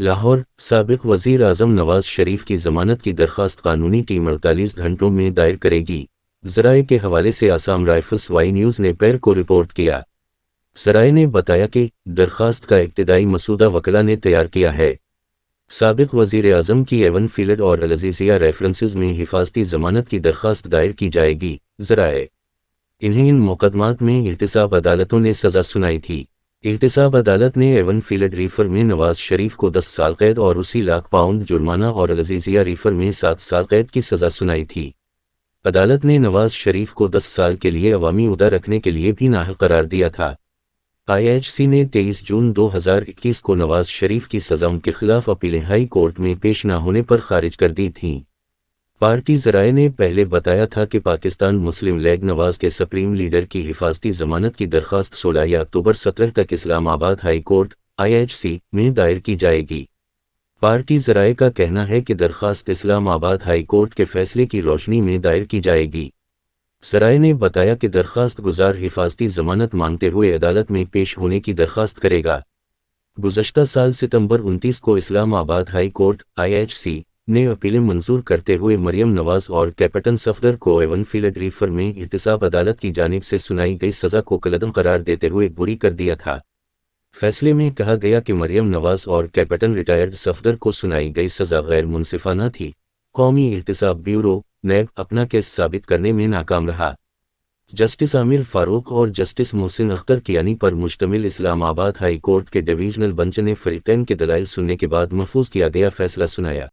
لاہور، سابق وزیر اعظم نواز شریف کی ضمانت کی درخواست قانونی ٹیم 48 گھنٹوں میں دائر کرے گی۔ ذرائع کے حوالے سے آسام رائفلز وائی نیوز نے پیر کو رپورٹ کیا۔ ذرائع نے بتایا کہ درخواست کا ابتدائی مسودہ وکلاء نے تیار کیا ہے۔ سابق وزیر اعظم کی ایون فیلڈ اور العزیزیہ ریفرنسز میں حفاظتی ضمانت کی درخواست دائر کی جائے گی۔ ذرائع انہیں ان مقدمات میں احتساب عدالتوں نے سزا سنائی تھی۔ احتساب عدالت نے ایون فیلڈ ریفر میں نواز شریف کو 10 سال قید اور 80 لاکھ پاؤنڈ جرمانہ اور العزیزیہ ریفر میں 7 سال قید کی سزا سنائی تھی۔ عدالت نے نواز شریف کو 10 سال کے لیے عوامی عہدہ رکھنے کے لیے بھی نااہل قرار دیا تھا۔ IHC نے 23 جون 2021 کو نواز شریف کی سزا ان کے خلاف اپیلیں ہائی کورٹ میں پیش نہ ہونے پر خارج کر دی تھیں۔ پارٹی ذرائع نے پہلے بتایا تھا کہ پاکستان مسلم لیگ نواز کے سپریم لیڈر کی حفاظتی ضمانت کی درخواست 16 اکتوبر 17 تک اسلام آباد ہائی کورٹ IHC میں دائر کی جائے گی۔ پارٹی ذرائع کا کہنا ہے کہ درخواست اسلام آباد ہائی کورٹ کے فیصلے کی روشنی میں دائر کی جائے گی۔ ذرائع نے بتایا کہ درخواست گزار حفاظتی ضمانت مانگتے ہوئے عدالت میں پیش ہونے کی درخواست کرے گا۔ گزشتہ سال ستمبر 29 کو اسلام آباد ہائی کورٹ IHC نے اپیلیں منظور کرتے ہوئے مریم نواز اور کیپٹن صفدر کو ایون فیلڈ ریفر میں احتساب عدالت کی جانب سے سنائی گئی سزا کو کالعدم قرار دیتے ہوئے بری کر دیا تھا۔ فیصلے میں کہا گیا کہ مریم نواز اور کیپٹن ریٹائرڈ صفدر کو سنائی گئی سزا غیر منصفانہ تھی۔ قومی احتساب بیورو نیب اپنا کیس ثابت کرنے میں ناکام رہا۔ جسٹس عامر فاروق اور جسٹس محسن اختر کیانی پر مشتمل اسلام آباد ہائی کورٹ کے ڈویژنل بنچ نے فریقین کے دلائل سننے کے بعد محفوظ کیا گیا فیصلہ سنایا۔